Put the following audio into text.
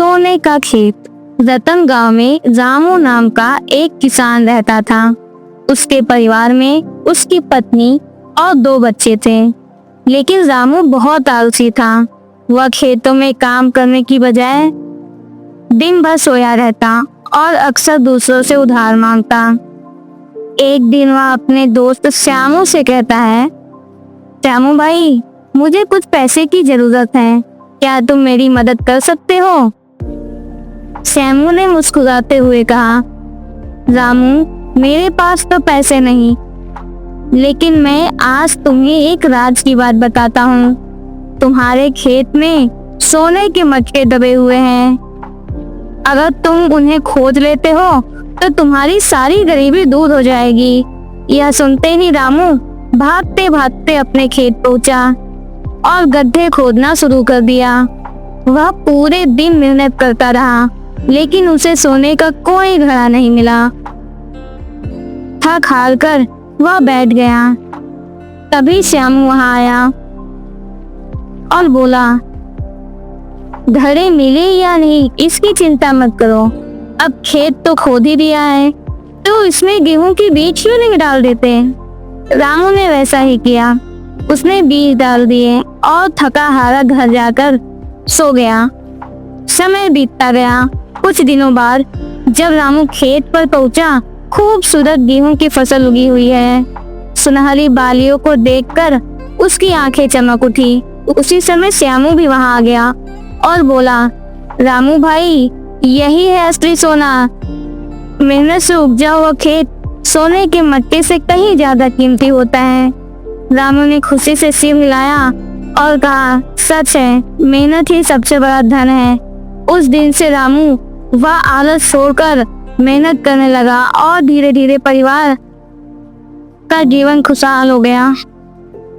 सोने का खेत। रतन गांव में रामू नाम का एक किसान रहता था। उसके परिवार में उसकी पत्नी और 2 बच्चे थे। लेकिन रामू बहुत आलसी था। वह खेतों में काम करने की बजाय दिन भर सोया रहता और अक्सर दूसरों से उधार मांगता। एक दिन वह अपने दोस्त श्यामू से कहता है, श्यामू भाई, मुझे कुछ पैसे की जरूरत है, क्या तुम मेरी मदद कर सकते हो? श्यामू ने मुस्कुराते हुए कहा, रामू, मेरे पास तो पैसे नहीं, लेकिन मैं आज तुम्हें एक राज की बात बताता हूँ। तुम्हारे खेत में सोने के मटके दबे हुए हैं। अगर तुम उन्हें खोज लेते हो तो तुम्हारी सारी गरीबी दूर हो जाएगी। यह सुनते ही रामू भागते भागते अपने खेत पहुंचा और गड्ढे खोदना शुरू कर दिया। वह पूरे दिन मेहनत करता रहा, लेकिन उसे सोने का कोई घड़ा नहीं मिला। थक हार कर वह बैठ गया। तभी श्यामू वहां आया और बोला, घड़े मिले या नहीं इसकी चिंता मत करो, अब खेत तो खोद ही दिया है, तो इसमें गेहूं के बीज क्यों नहीं डाल देते? रामू ने वैसा ही किया। उसने बीज डाल दिए और थका हारा घर जाकर सो गया। समय बीतता गया। कुछ दिनों बाद जब रामू खेत पर पहुंचा, खूबसूरत गेहूं की फसल उगी हुई है। सुनहरी बालियों को देखकर उसकी आंखें चमक उठी। उसी समय श्यामू भी वहां आ गया और बोला, रामू भाई, यही है असली सोना। मेहनत से उपजा हुआ खेत सोने के मटके से कहीं ज्यादा कीमती होता है। रामू ने खुशी से सिर हिलाया और कहा, सच है, मेहनत ही सबसे बड़ा धन है। उस दिन से रामू वह आलस छोड़कर मेहनत करने लगा और धीरे धीरे परिवार का जीवन खुशहाल हो गया।